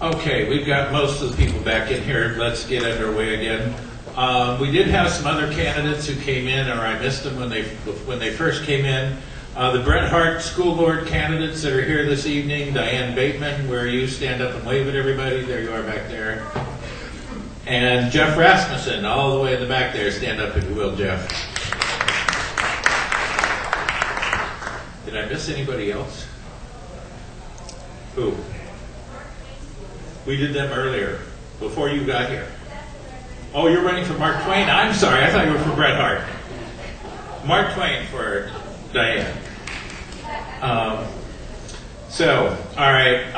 Okay, we've got most of the people back in here. Let's get underway again. We did have some other candidates who came in, or I missed them when they first came in. The Bret Harte School Board candidates that are here this evening. Diane Bateman, where you stand up and wave at everybody. There you are back there. And Jeff Rasmussen, all the way in the back there. Stand up if you will, Jeff. Did I miss anybody else? Who? We did them earlier, before you got here. Oh, you're running for Mark Twain? I'm sorry, I thought you were for Bret Harte. Mark Twain for Diane. All right.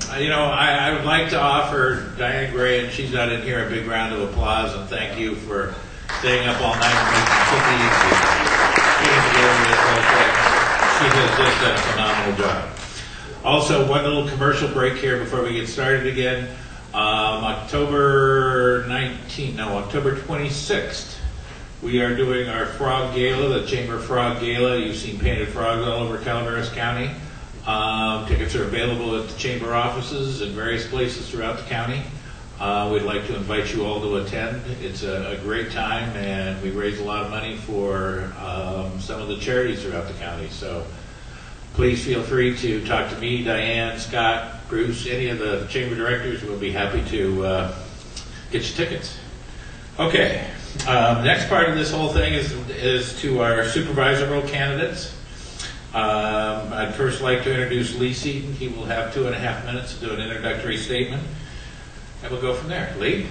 I would like to offer Diane Gray, and she's not in here, a big round of applause, and thank you for staying up all night and making putting together this whole thing. She has just done a phenomenal job. Also, one little commercial break here before we get started again. October 26th, we are doing our Frog Gala, the Chamber Frog Gala. You've seen painted frogs all over Calaveras County. Tickets are available at the Chamber offices in various places throughout the county. We'd like to invite you all to attend. It's a great time, and we raise a lot of money for some of the charities throughout the county. So please feel free to talk to me, Diane, Scott, Bruce, any of the chamber directors. We'll be happy to get you tickets. Okay, next part of this whole thing is to our supervisor role candidates. I'd first like to introduce Lee Seaton. He will have 2.5 minutes to do an introductory statement, and we'll go from there. Lee?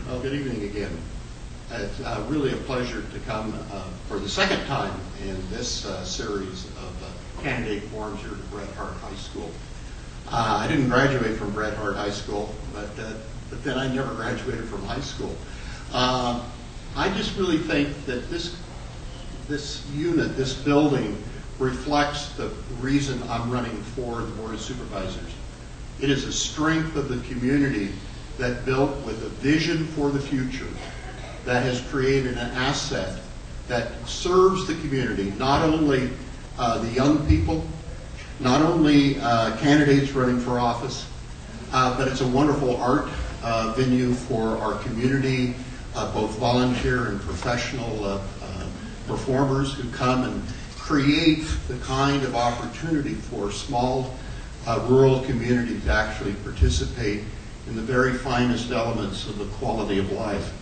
Well, good evening again. It's really a pleasure to come for the second time in this series of candidate forums here at Bret Harte High School. I didn't graduate from Bret Harte High School, but then I never graduated from high school. I just really think that this unit, this building, reflects the reason I'm running for the Board of Supervisors. It is a strength of the community that built with a vision for the future, that has created an asset that serves the community, not only the young people, not only candidates running for office, but it's a wonderful art venue for our community, both volunteer and professional performers who come and create the kind of opportunity for small rural community to actually participate in the very finest elements of the quality of life.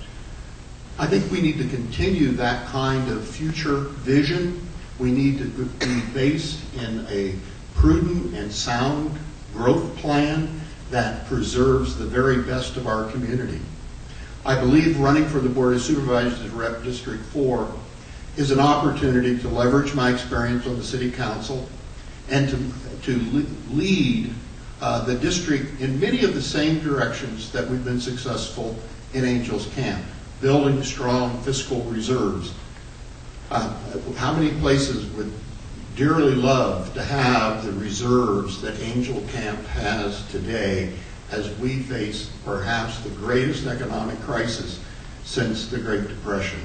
I think we need to continue that kind of future vision. We need to be based in a prudent and sound growth plan that preserves the very best of our community. I believe running for the Board of Supervisors as Rep District 4 is an opportunity to leverage my experience on the City Council and to lead the district in many of the same directions that we've been successful in Angels Camp, building strong fiscal reserves. How many places would dearly love to have the reserves that Angel Camp has today as we face perhaps the greatest economic crisis since the Great Depression?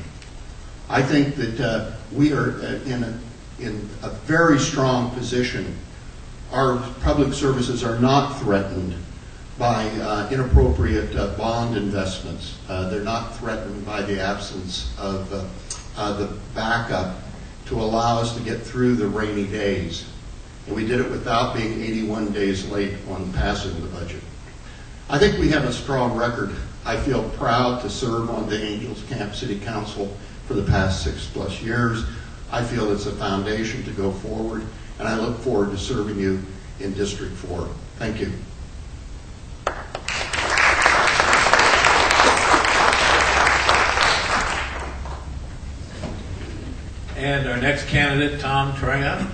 I think that we are in a very strong position. Our public services are not threatened by inappropriate bond investments. They're not threatened by the absence of the backup to allow us to get through the rainy days. And we did it without being 81 days late on passing the budget. I think we have a strong record. I feel proud to serve on the Angels Camp City Council for the past 6+ years. I feel it's a foundation to go forward, and I look forward to serving you in District 4. Thank you. And our next candidate, Tom Tryon.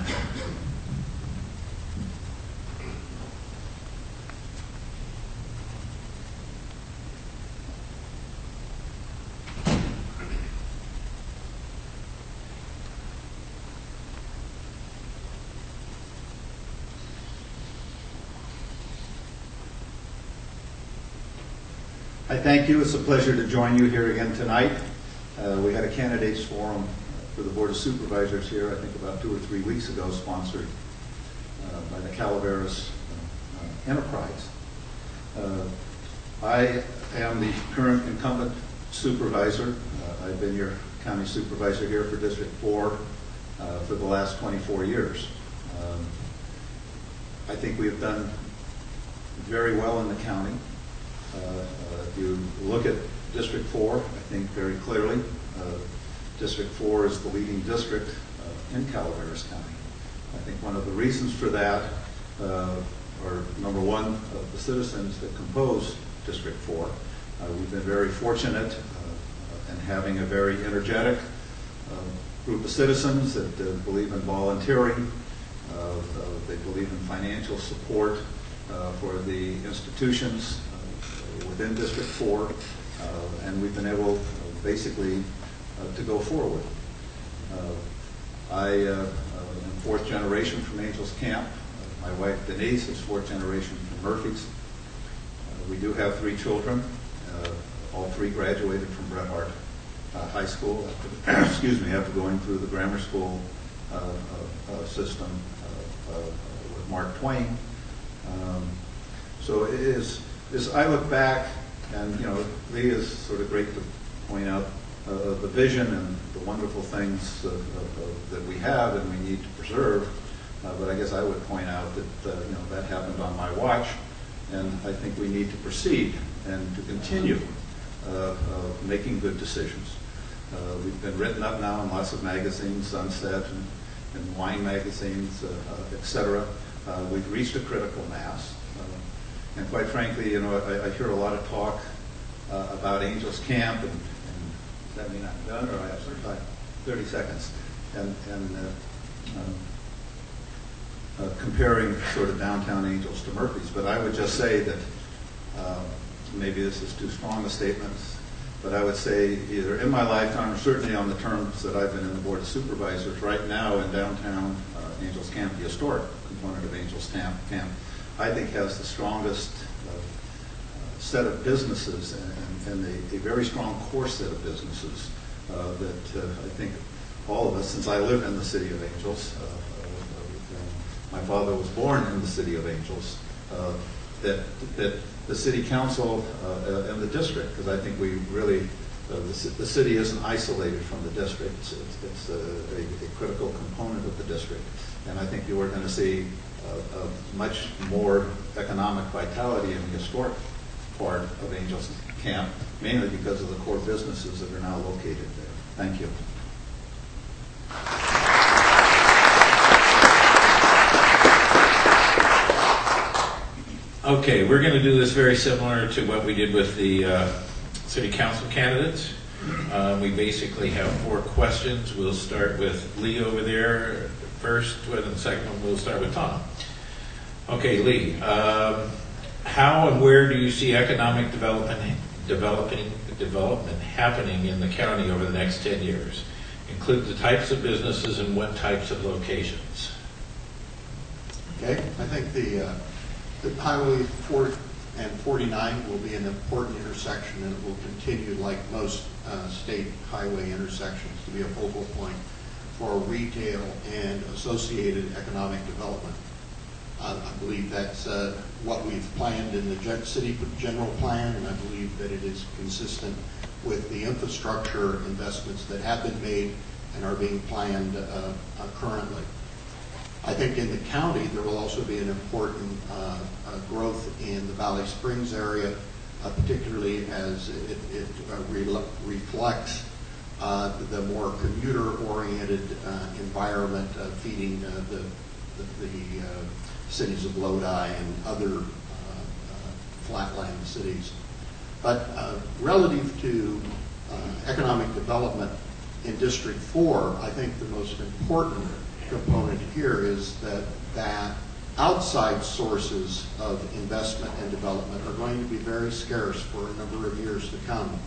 I I thank you. It's a pleasure to join you here again tonight. We had a candidates forum for the Board of Supervisors here, I think about 2 or 3 weeks ago, sponsored by the Calaveras Enterprise. I am the current incumbent supervisor. I've been your county supervisor here for District 4 for the last 24 years. I think we have done very well in the county. If you look at District 4, I think very clearly, District 4 is the leading district in Calaveras County. I think one of the reasons for that are, number one, the citizens that compose District 4. We've been very fortunate in having a very energetic group of citizens that believe in volunteering. They believe in financial support for the institutions within District 4, and we've been able basically to go forward. I am fourth generation from Angels Camp. My wife Denise is fourth generation from Murphy's. We do have 3 children. All 3 graduated from Bret Harte High School after going through the grammar school system with Mark Twain. So it is, as I look back, and Lee is sort of great to point out the vision and the wonderful things that we have and we need to preserve. But I guess I would point out that that happened on my watch, and I think we need to proceed and to continue making good decisions. We've been written up now in lots of magazines, Sunset and wine magazines, etc. We've reached a critical mass. And quite frankly, I hear a lot of talk about Angels Camp, and does that mean I'm done, or I have 30 seconds, and comparing sort of downtown Angels to Murphy's. But I would just say that maybe this is too strong a statement, but I would say either in my lifetime or certainly on the terms that I've been in the Board of Supervisors, right now in downtown Angels Camp, the historic component of Angels Camp, I think has the strongest set of businesses and a very strong core set of businesses that I think all of us, since I live in the City of Angels, my father was born in the City of Angels, that the City Council and the district, because I think we really, the city isn't isolated from the district. It's a critical component of the district. And I think you are going to see much more economic vitality in the historic part of Angels Camp, mainly because of the core businesses that are now located there. Thank you. Okay, we're going to do this very similar to what we did with the City Council candidates. We basically have 4 questions. We'll start with Lee over there first, and the second one we'll start with Tom. Okay, Lee, how and where do you see economic development happening in the county over the next 10 years? Include the types of businesses and what types of locations. Okay, I think the Highway 4 and 49 will be an important intersection, and it will continue, like most state highway intersections, to be a focal point for retail and associated economic development. I believe that's what we've planned in the city general plan, and I believe that it is consistent with the infrastructure investments that have been made and are being planned currently. I think in the county there will also be an important growth in the Valley Springs area, particularly as it reflects the more commuter-oriented environment feeding the cities of Lodi and other flatland cities. But relative to economic development in District 4, I think the most important component here is that outside sources of investment and development are going to be very scarce for a number of years to come.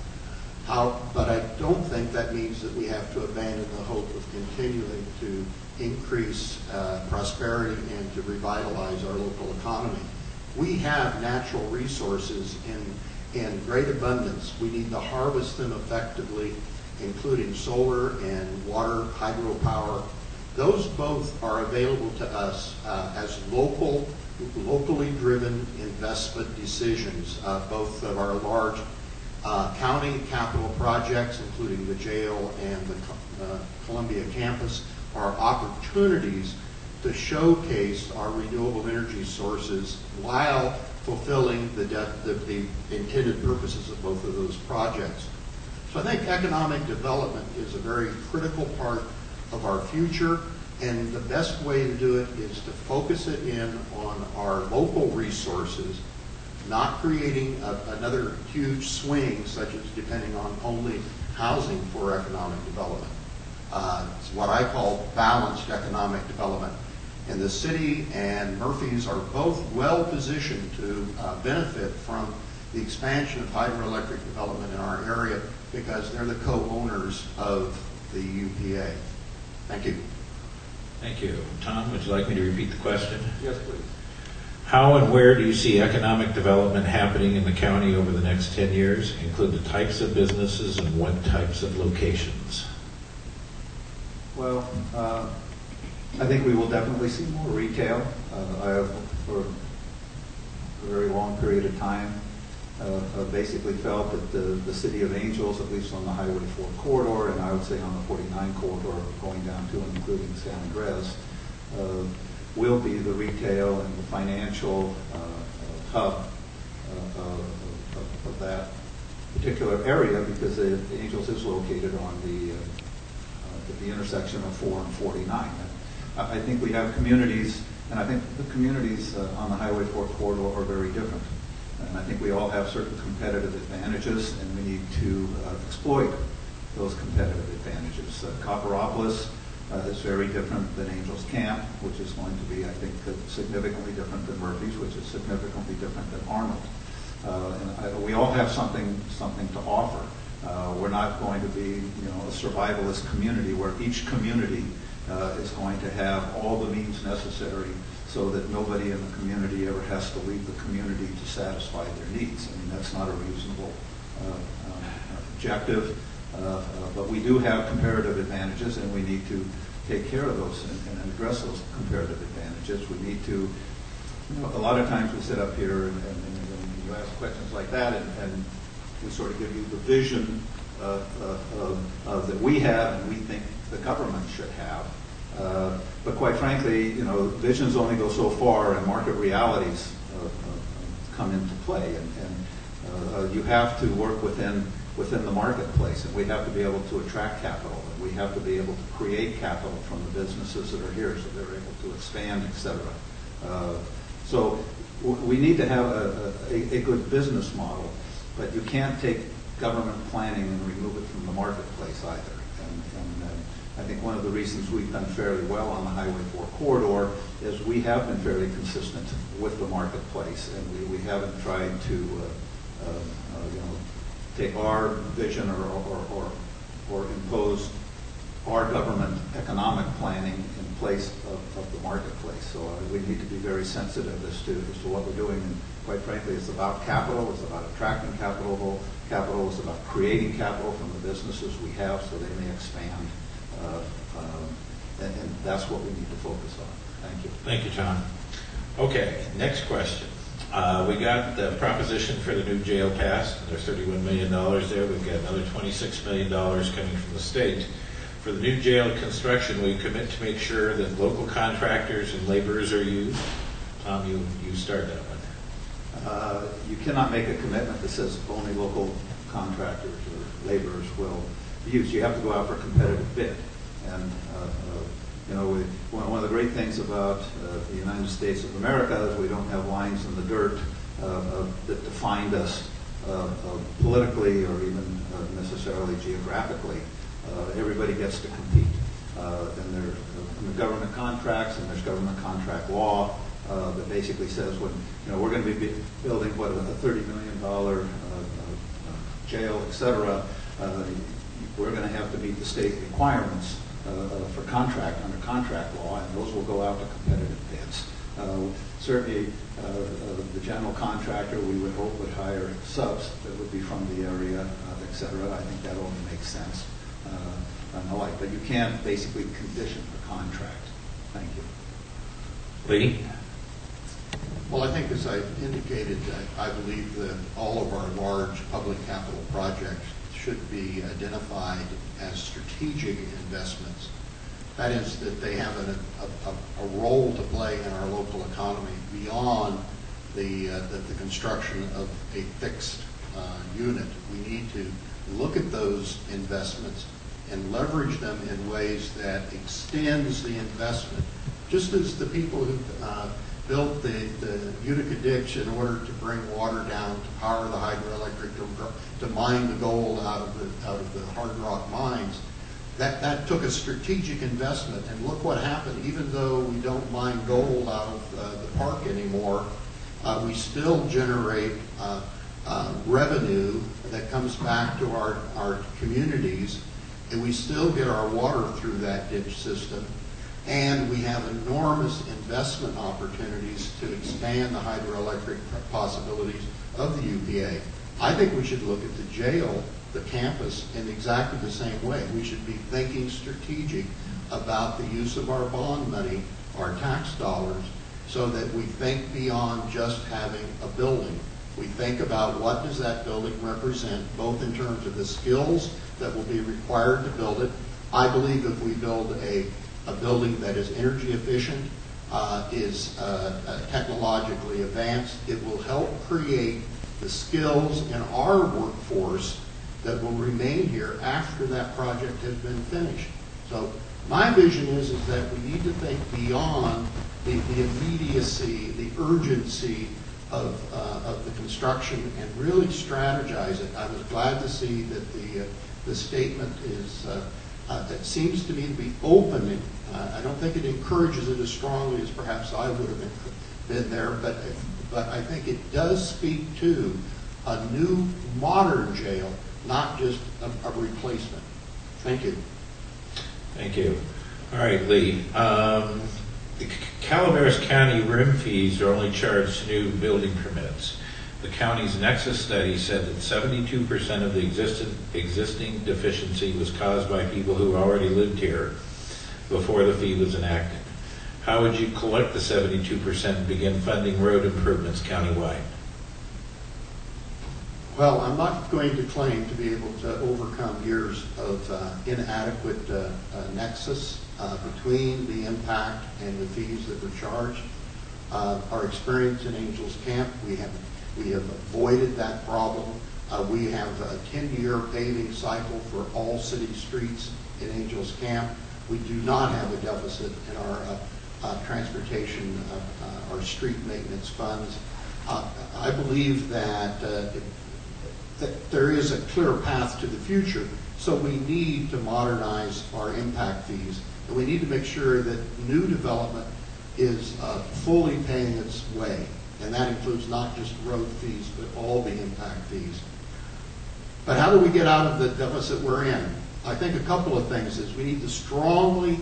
But I don't think that means that we have to abandon the hope of continuing to increase prosperity and to revitalize our local economy. We have natural resources in great abundance. We need to harvest them effectively, including solar and water hydropower. Those both are available to us as locally driven investment decisions. Both of our large county capital projects, including the jail and the Columbia campus, are opportunities to showcase our renewable energy sources while fulfilling the intended purposes of both of those projects. So I think economic development is a very critical part of our future, and the best way to do it is to focus it in on our local resources, not creating another huge swing, such as depending on only housing for economic development. It's what I call balanced economic development. And the city and Murphy's are both well positioned to benefit from the expansion of hydroelectric development in our area because they're the co-owners of the UPA. Thank you. Thank you. Tom, would you like me to repeat the question? Yes, please. How and where do you see economic development happening in the county over the next 10 years? Include the types of businesses and what types of locations? Well, I think we will definitely see more retail. I have, for a very long period of time, basically felt that the City of Angels, at least on the Highway 4 corridor, and I would say on the 49 corridor going down to and including San Andres, will be the retail and the financial hub of that particular area, because the Angels is located on at the intersection of 4 and 49. I think we have communities, and I think the communities on the Highway 4 corridor are very different. And I think we all have certain competitive advantages, and we need to exploit those competitive advantages. Copperopolis is very different than Angels Camp, which is going to be, I think, significantly different than Murphy's, which is significantly different than Arnold. We all have something to offer. We're not going to be, a survivalist community where each community is going to have all the means necessary so that nobody in the community ever has to leave the community to satisfy their needs. I mean, that's not a reasonable objective, but we do have comparative advantages, and we need to take care of those and address those comparative advantages. We need to, a lot of times we sit up here and you ask questions like that, and we sort of give you the vision that we have and we think the government should have. But quite frankly, visions only go so far, and market realities come into play. And you have to work within the marketplace, and we have to be able to attract capital, and we have to be able to create capital from the businesses that are here, so they're able to expand, etc. So we need to have a good business model, but you can't take government planning and remove it from the marketplace either. And I think one of the reasons we've done fairly well on the Highway 4 corridor is we have been fairly consistent with the marketplace, and we haven't tried to take our vision or impose our government economic planning in place of the marketplace. So we need to be very sensitive as to what we're doing. And quite frankly, it's about capital. It's about attracting capital. Capital is about creating capital from the businesses we have so they may expand. And that's what we need to focus on. Thank you. Thank you, Tom. Okay, next question. We got the proposition for the new jail passed. There's $31 million there. We've got another $26 million coming from the state. For the new jail construction, we commit to make sure that local contractors and laborers are used. Tom, you start that one. You cannot make a commitment that says only local contractors or laborers will be used. You have to go out for a competitive bid. And one of the great things about the United States of America is we don't have lines in the dirt that define us politically or even necessarily geographically. Everybody gets to compete. And there are government contracts, and there's government contract law that basically says when we're going to be building a $30 million jail, etc. We're going to have to meet the state requirements for under contract law, and those will go out to competitive bids. Certainly, the general contractor, we would hope, would hire subs that would be from the area, et cetera. I think that only makes sense and the like. But you can't basically condition a contract. Thank you. Lee? Well, I think as I indicated, I believe that all of our large public capital projects should be identified as strategic investments. That is, that they have a role to play in our local economy beyond the construction of a fixed unit. We need to look at those investments and leverage them in ways that extends the investment. Just as the people who built the Utica Ditch in order to bring water down to power the hydroelectric, to mine the gold out of the hard rock mines, that took a strategic investment. And look what happened. Even though we don't mine gold out of the park anymore, we still generate revenue that comes back to our communities, and we still get our water through that ditch system. And we have enormous investment opportunities to expand the hydroelectric possibilities of the UPA. I think we should look at the jail, the campus, in exactly the same way. We should be thinking strategic about the use of our bond money, our tax dollars, so that we think beyond just having a building. We think about what does that building represent, both in terms of the skills that will be required to build it. I believe if we build a building that is energy efficient, is technologically advanced, it will help create the skills in our workforce that will remain here after that project has been finished. So my vision is that we need to think beyond the immediacy, the urgency of the construction, and really strategize it. I was glad to see that the statement is that seems to me to be opening. I don't think it encourages it as strongly as perhaps I would have been there, but I think it does speak to a new modern jail, not just a replacement. Thank you. Thank you. All right, Lee. The Calaveras County rim fees are only charged to new building permits. The county's Nexus study said that 72% of the existing deficiency was caused by people who already lived here before the fee was enacted. How would you collect the 72% and begin funding road improvements countywide? Well, I'm not going to claim to be able to overcome years of inadequate nexus between the impact and the fees that were charged. Our experience in Angels Camp, we have avoided that problem. We have a 10-year paving cycle for all city streets in Angels Camp. We do not have a deficit in our transportation, our street maintenance funds. I believe that there is a clear path to the future, so we need to modernize our impact fees, and we need to make sure that new development is fully paying its way, and that includes not just road fees, but all the impact fees. But how do we get out of the deficit we're in? I think a couple of things is we need to strongly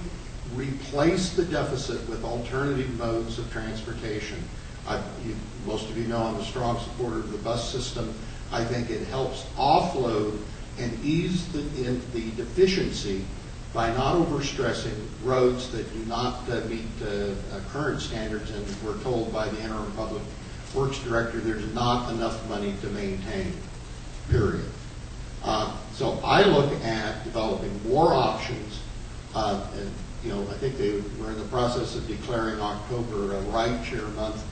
replace the deficit with alternative modes of transportation. Most of you know I'm a strong supporter of the bus system. I think it helps offload and ease the deficiency by not overstressing roads that do not meet current standards, and we're told by the interim public works director there's not enough money to maintain, period. So I look at developing more options. And, I think they were in the process of declaring October a ride-share month.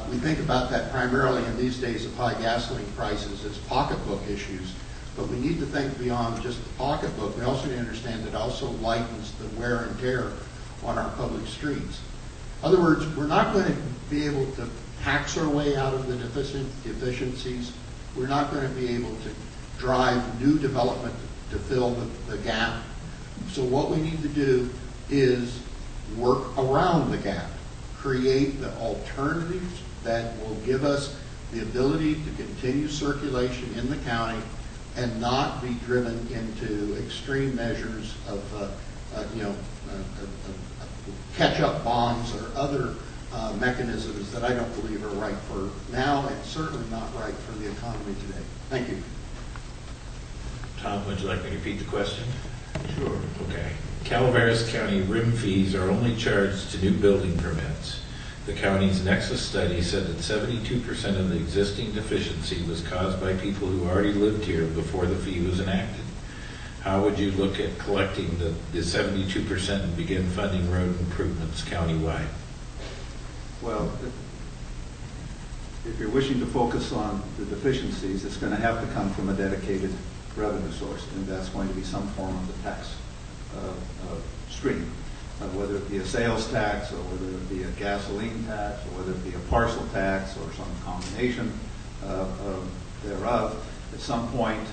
We think about that primarily in these days of high gasoline prices as pocketbook issues, but we need to think beyond just the pocketbook. We also need to understand that it also lightens the wear and tear on our public streets. In other words, we're not going to be able to tax our way out of the deficiencies. We're not going to be able to drive new development to fill the gap. So what we need to do is work around the gap, create the alternatives that will give us the ability to continue circulation in the county and not be driven into extreme measures of catch-up bonds or other mechanisms that I don't believe are right for now and certainly not right for the economy today. Thank you. Tom, would you like me to repeat the question? Sure. Okay. Calaveras County rim fees are only charged to new building permits. The county's Nexus study said that 72% of the existing deficiency was caused by people who already lived here before the fee was enacted. How would you look at collecting the 72% and begin funding road improvements countywide? Well, if you're wishing to focus on the deficiencies, it's going to have to come from a dedicated revenue source, and that's going to be some form of the tax stream, whether it be a sales tax, or whether it be a gasoline tax, or whether it be a parcel tax, or some combination thereof. At some point,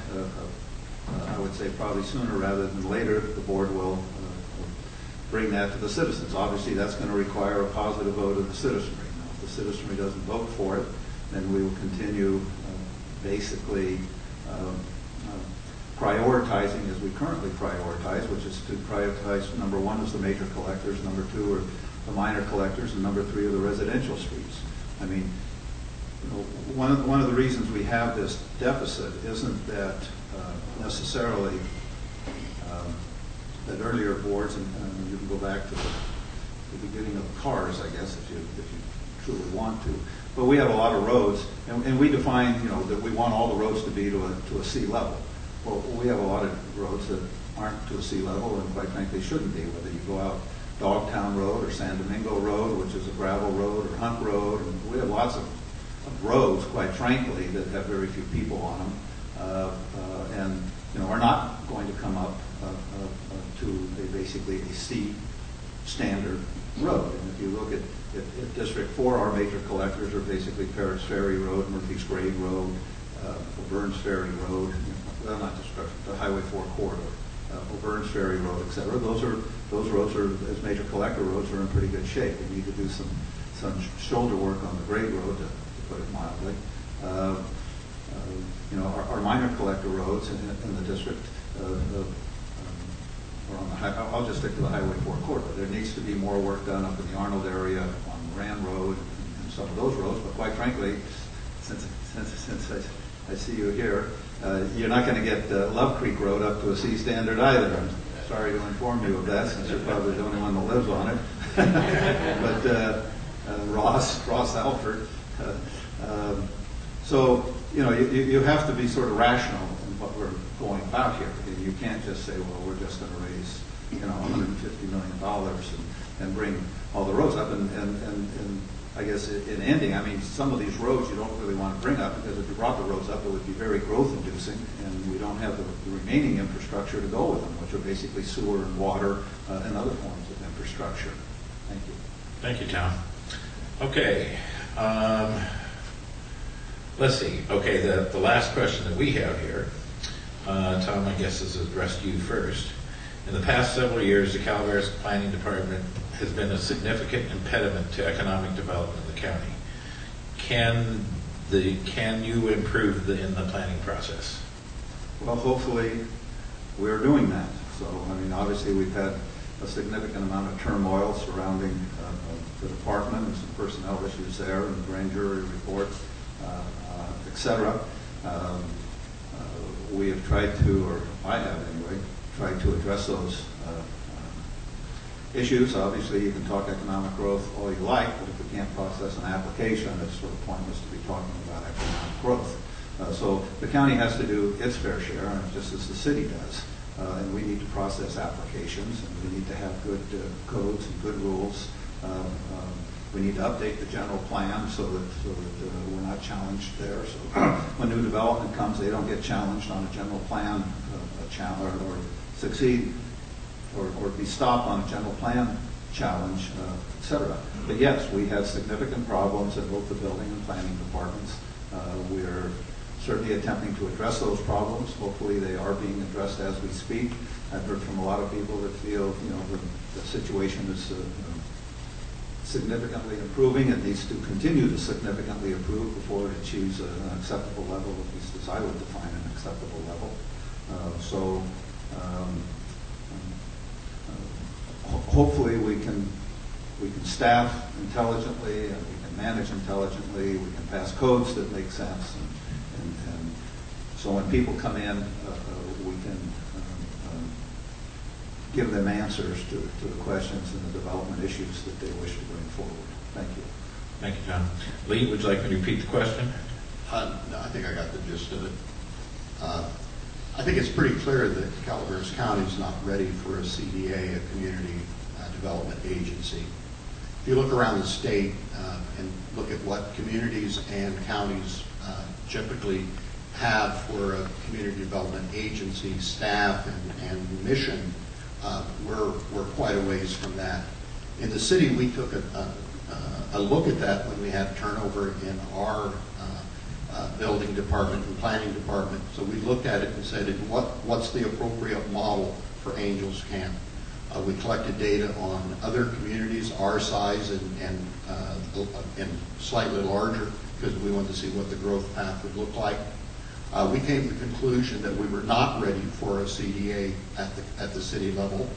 I would say probably sooner rather than later, the board will bring that to the citizens. Obviously, that's going to require a positive vote of the citizenry. Now, if the citizenry doesn't vote for it, then we will continue basically prioritizing as we currently prioritize, which is to prioritize number one is the major collectors, number two are the minor collectors, and number three are the residential streets. I mean, you know, one of the reasons we have this deficit isn't that necessarily that earlier boards, and you can go back to the beginning of the cars, I guess, if you truly want to. But we have a lot of roads, and we define, you know, that we want all the roads to be to a sea level. Well, we have a lot of roads that aren't to a sea level, and quite frankly shouldn't be. Whether you go out Dogtown Road or San Domingo Road, which is a gravel road, or Hunt Road, and we have lots of roads, quite frankly, that have very few people on them, and you know are not going to come up to basically a C standard road. And if you look at District 4, our major collectors are basically Parrots Ferry Road, Murphy's Grave Road, Burns Ferry Road, well, not the Highway 4 corridor, Burns Ferry Road, etc. Those roads are, as major collector roads, are in pretty good shape. We need to do some shoulder work on the grade road, to put it mildly. You know, our minor collector roads in the district are on the I'll just stick to the Highway 4 corridor. There needs to be more work done up in the Arnold area on Moran Road and some of those roads. But quite frankly, since I see you here, you're not going to get Love Creek Road up to a C standard either. I'm sorry to inform you of that, since you're probably the only one that lives on it. But Ross Alford. So you know, you have to be sort of rational in what we're going about here. You can't just say, well, we're just going to raise, you know, $150 million and bring all the roads up. And I guess in ending, I mean, some of these roads you don't really want to bring up, because if you brought the roads up, it would be very growth-inducing, and we don't have the remaining infrastructure to go with them, which are basically sewer and water and other forms of infrastructure. Thank you. Thank you, Tom. Okay. Let's see. Okay, the last question that we have here, Tom, I guess is addressed to you first. In the past several years, the Calaveras Planning Department has been a significant impediment to economic development of the county. Can you improve in the planning process? Well, hopefully we're doing that. So, I mean, obviously we've had a significant amount of turmoil surrounding the department and some personnel issues there, and the grand jury report, et cetera. We have tried to, or I have anyway, tried to address those issues. Obviously, you can talk economic growth all you like, but if we can't process an application, it's sort of pointless to be talking about economic growth. So the county has to do its fair share, and just as the city does. And we need to process applications, and we need to have good codes and good rules. We need to update the general plan so that we're not challenged there. So when new development comes, they don't get challenged on a general plan or succeed or be stopped on a general plan challenge, et cetera. But yes, we have significant problems in both the building and planning departments. We're certainly attempting to address those problems. Hopefully they are being addressed as we speak. I've heard from a lot of people that feel, you know, the situation is significantly improving. It needs to continue to significantly improve before it achieves an acceptable level, at least as I would define an acceptable level. Hopefully we can we can staff intelligently and we can manage intelligently. We can pass codes that make sense, and so when people come in, we can give them answers to the questions and the development issues that they wish to bring forward. Thank you. Thank you, John. Lee, would you like me to repeat the question? No, I think I got the gist of it. I think it's pretty clear that Calaveras County is not ready for a CDA, a community development agency. If you look around the state and look at what communities and counties typically have for a community development agency, staff, and mission, we're quite a ways from that. In the city, we took a look at that when we had turnover in our building department and planning department. So we looked at it and said, what's the appropriate model for Angels Camp? We collected data on other communities our size and slightly larger, because we wanted to see what the growth path would look like. We came to the conclusion that we were not ready for a CDA at the city level.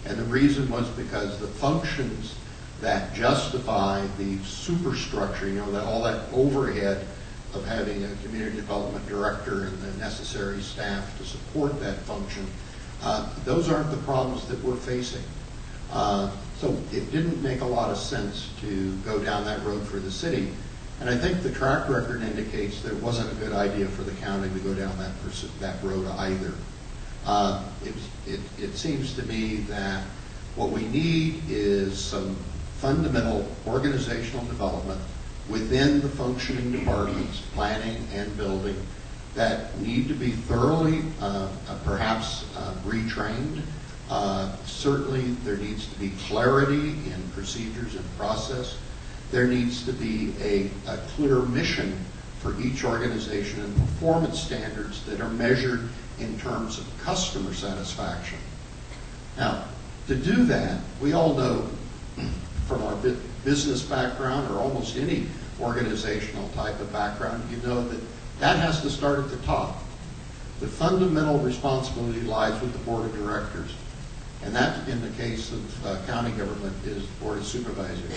And the reason was because the functions that justify the superstructure, all that overhead of having a community development director and the necessary staff to support that function, those aren't the problems that we're facing. So it didn't make a lot of sense to go down that road for the city. And I think the track record indicates that it wasn't a good idea for the county to go down that road either. It seems to me that what we need is some fundamental organizational development within the functioning departments, planning and building, that need to be thoroughly, perhaps retrained. Certainly there needs to be clarity in procedures and process. There needs to be a clear mission for each organization and performance standards that are measured in terms of customer satisfaction. Now, to do that, we all know from our business background or almost any organizational type of background, you know that has to start at the top. The fundamental responsibility lies with the board of directors. And that, in the case of county government, is the board of supervisors.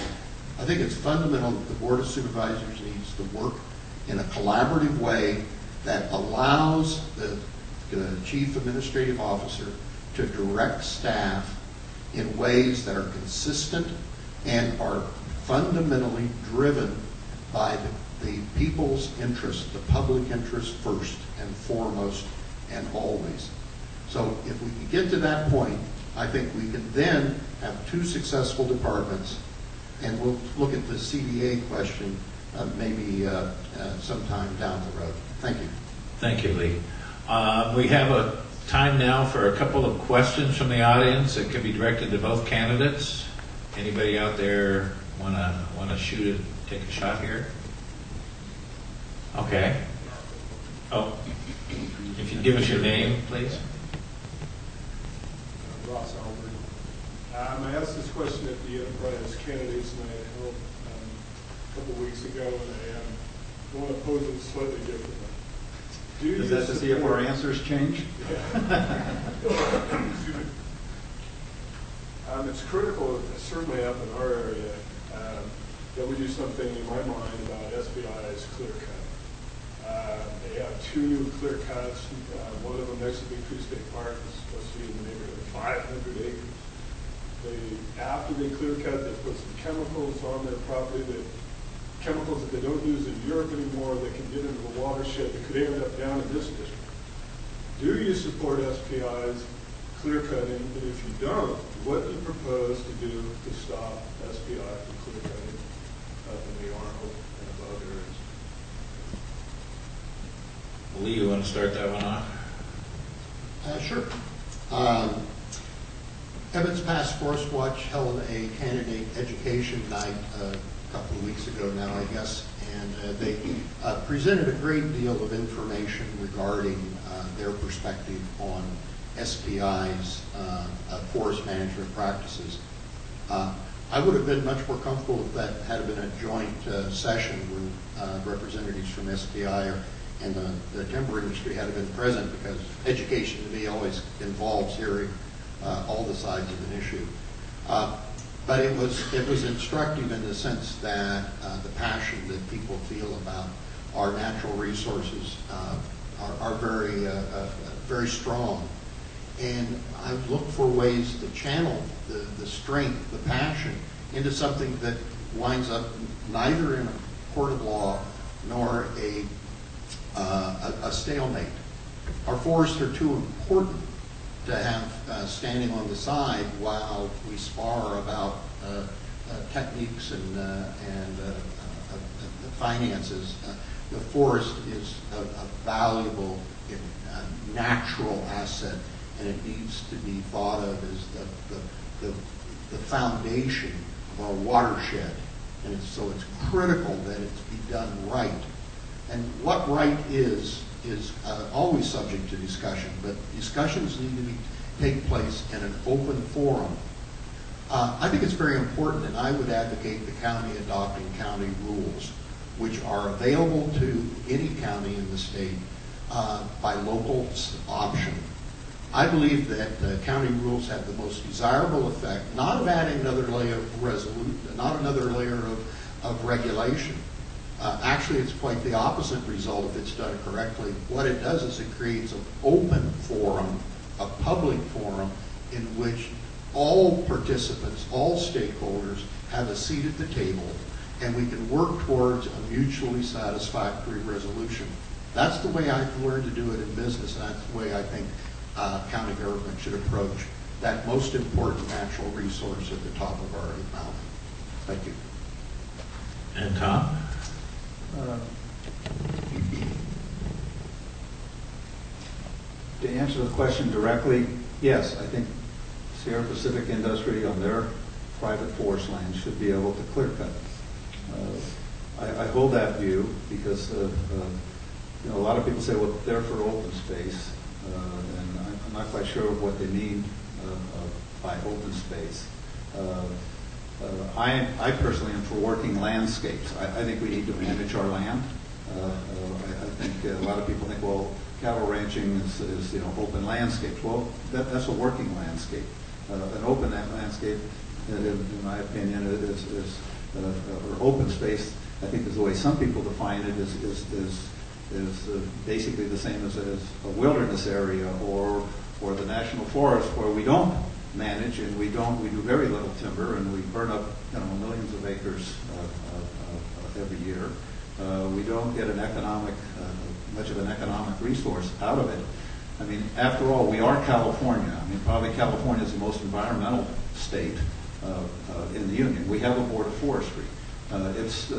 I think it's fundamental that the board of supervisors needs to work in a collaborative way that allows the chief administrative officer to direct staff in ways that are consistent and are fundamentally driven by the people's interest, the public interest first and foremost and always. So if we can get to that point, I think we can then have two successful departments, and we'll look at the CDA question maybe sometime down the road. Thank you. Thank you, Lee. We have a time now for a couple of questions from the audience that can be directed to both candidates. Anybody out there want to shoot it, take a shot here? Okay. Oh, if you'd give us your name, please. Ross Albert. I asked this question at the Enterprise Candidates Night held a couple of weeks ago, and I want to pose it slightly differently. Is that to see if our answers change? It's critical, certainly up in our area, that we do something, in my mind, about SBI's clear cut. They have two new clear cuts. One of them next to Big Tree State Park is supposed to be in the neighborhood of 500 acres. After they clear cut, they put some chemicals on their property, chemicals that they don't use in Europe anymore that can get into the watershed that could end up down in this district. Do you support SPI's clear cutting? And if you don't, what do you propose to do to stop SPI from clear cutting up in the Arnold and above areas? Lee, you want to start that one off? Sure. Evans Pass Forest Watch held a candidate education night a couple of weeks ago now, I guess, and they presented a great deal of information regarding their perspective on SPI's forest management practices. I would have been much more comfortable if that had been a joint session where representatives from SPI and the timber industry had been present, because education to me always involves hearing all the sides of an issue. But it was instructive in the sense that the passion that people feel about our natural resources are very strong. And I look for ways to channel the strength, the passion, into something that winds up neither in a court of law nor a stalemate. Our forests are too important to have standing on the side while we spar about techniques and finances. The forest is a valuable natural asset, and it needs to be thought of as the foundation of our watershed. And so it's critical that it be done right. And what right is always subject to discussion, but discussions need to take place in an open forum. I think it's very important, and I would advocate the county adopting county rules, which are available to any county in the state by local option. I believe that county rules have the most desirable effect, not of adding another layer of regulation. Actually, it's quite the opposite result if it's done correctly. What it does is it creates an open forum, a public forum, in which all participants, all stakeholders have a seat at the table, and we can work towards a mutually satisfactory resolution. That's the way I've learned to do it in business, and that's the way I think county government should approach that most important natural resource at the top of our mountain. Thank you. And Tom? To answer the question directly, yes, I think Sierra Pacific Industry on their private forest land should be able to clear cut. I hold that view because a lot of people say, well, they're for open space, and I'm not quite sure what they mean by open space. I personally am for working landscapes. I think we need to manage our land. I think a lot of people think, well, cattle ranching is open landscapes. Well, that's a working landscape. An open landscape, in my opinion, or open space, I think is the way some people define it, is basically the same as a wilderness area or the national forest, where we don't manage and we do very little timber, and we burn up millions of acres every year. We don't get much of an economic resource out of it. I mean, after all, we are California. I mean, probably California is the most environmental state in the Union. We have a board of forestry. It's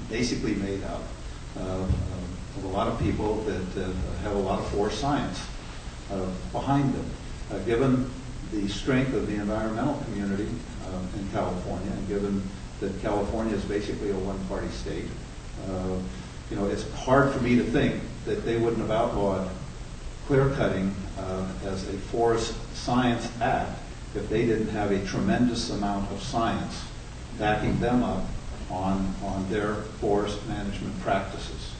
basically made up of a lot of people that have a lot of forest science behind them. Given the strength of the environmental community in California, and given that California is basically a one-party state, it's hard for me to think that they wouldn't have outlawed clear cutting as a forest science act if they didn't have a tremendous amount of science backing them up on their forest management practices.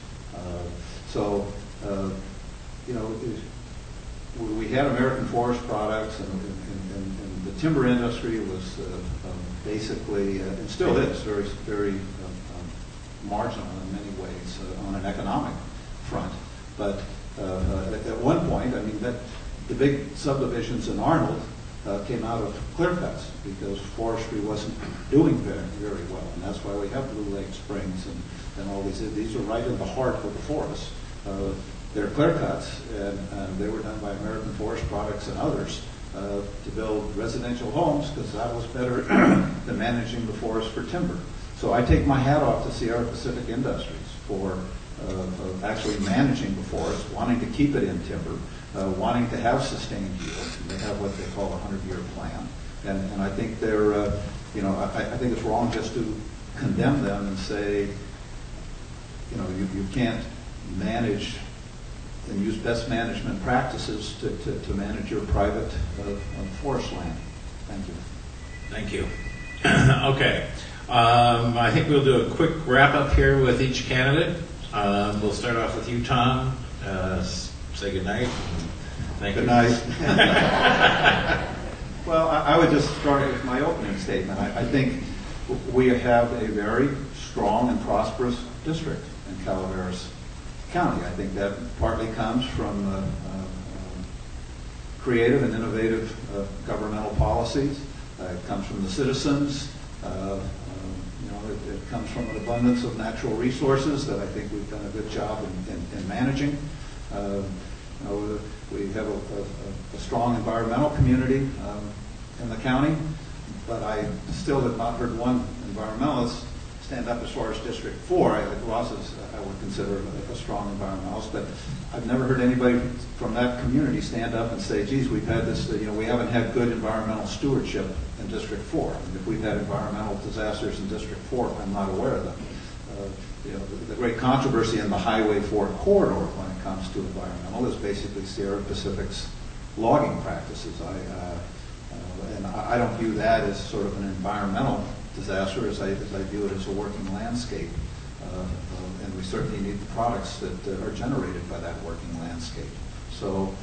We had American Forest Products, and the timber industry was basically, and still is, very, very marginal in many ways on an economic front. But at one point, I mean, that the big subdivisions in Arnold came out of clear cuts because forestry wasn't doing very well, and that's why we have Blue Lake Springs and all these. These are right in the heart of the forest. They're clear cuts, and they were done by American Forest Products and others to build residential homes because that was better than managing the forest for timber. So I take my hat off to Sierra Pacific Industries for actually managing the forest, wanting to keep it in timber, wanting to have sustained yield. They have what they call a 100-year plan, and I think they're, I think it's wrong just to condemn them and say, you can't manage and use best management practices to manage your private forest land. Thank you. Thank you. Okay. I think we'll do a quick wrap up here with each candidate. We'll start off with you, Tom. Say good night. Thank you. Good night. Well, I would just start with my opening statement. I think we have a very strong and prosperous district in Calaveras County. I think that partly comes from creative and innovative governmental policies. It comes from the citizens. It comes from an abundance of natural resources that I think we've done a good job in managing. We have a strong environmental community in the county, but I still have not heard one environmentalist stand up as far as District 4. Ross is, I would consider a strong environmentalist, but I've never heard anybody from that community stand up and say, geez, we've had this, we haven't had good environmental stewardship in District 4. And if we've had environmental disasters in District 4, I'm not aware of them. The great controversy in the Highway 4 corridor when it comes to environmental is basically Sierra Pacific's logging practices. And I don't view that as sort of an environmental disaster as I view it as a working landscape. And we certainly need the products that are generated by that working landscape. So,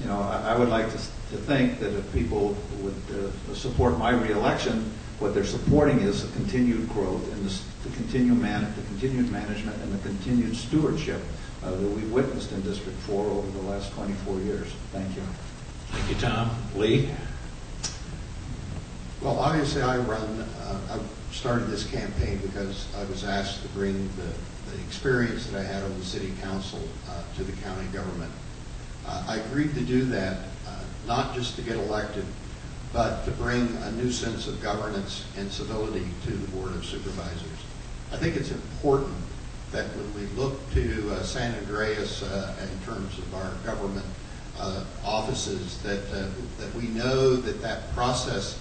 I would like to think that if people would support my reelection, what they're supporting is the continued growth and the continued management and the continued stewardship that we've witnessed in District 4 over the last 24 years. Thank you. Thank you, Tom. Lee? Well, obviously I started this campaign because I was asked to bring the experience that I had on the city council to the county government. I agreed to do that, not just to get elected, but to bring a new sense of governance and civility to the Board of Supervisors. I think it's important that when we look to San Andreas in terms of our government offices, that we know that process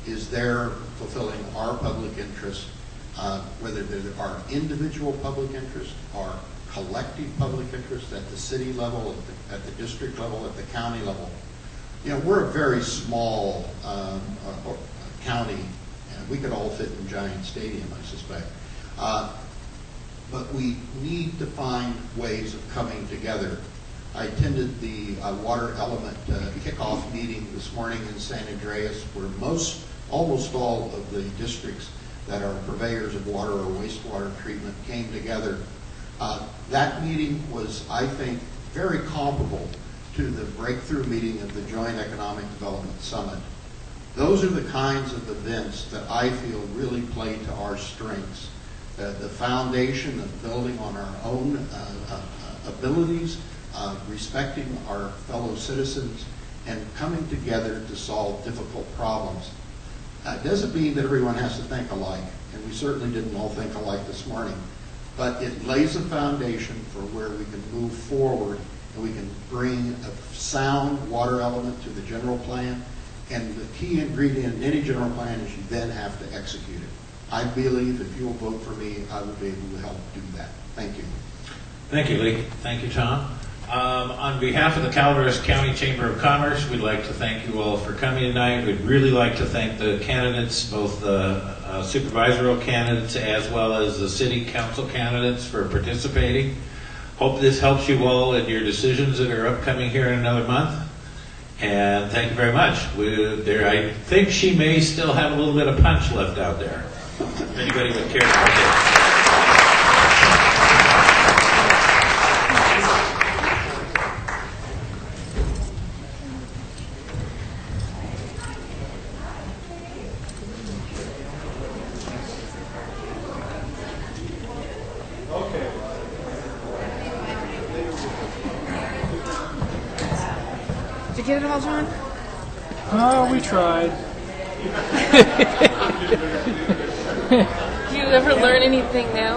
is there fulfilling our public interest, whether there are individual public interests or collective public interest at the city level, at the district level, at the county level. We're a very small county, and we could all fit in Giant Stadium, I suspect. But we need to find ways of coming together. I attended the water element kickoff meeting this morning in San Andreas, where almost all of the districts that are purveyors of water or wastewater treatment came together. That meeting was, I think, very comparable to the breakthrough meeting of the Joint Economic Development Summit. Those are the kinds of events that I feel really play to our strengths. The foundation of building on our own abilities, respecting our fellow citizens, and coming together to solve difficult problems. It doesn't mean that everyone has to think alike, and we certainly didn't all think alike this morning, but it lays a foundation for where we can move forward and we can bring a sound water element to the general plan. And the key ingredient in any general plan is you then have to execute it. I believe if you'll vote for me, I will be able to help do that. Thank you. Thank you, Lee. Thank you, Tom. On behalf of the Calaveras County Chamber of Commerce, we'd like to thank you all for coming tonight. We'd really like to thank the candidates, both the supervisorial candidates as well as the city council candidates, for participating. Hope this helps you all in your decisions that are upcoming here in another month. And thank you very much. I think she may still have a little bit of punch left out there. If anybody would care to partake. Did you get it all, John? Oh, we tried. Do you ever learn anything new?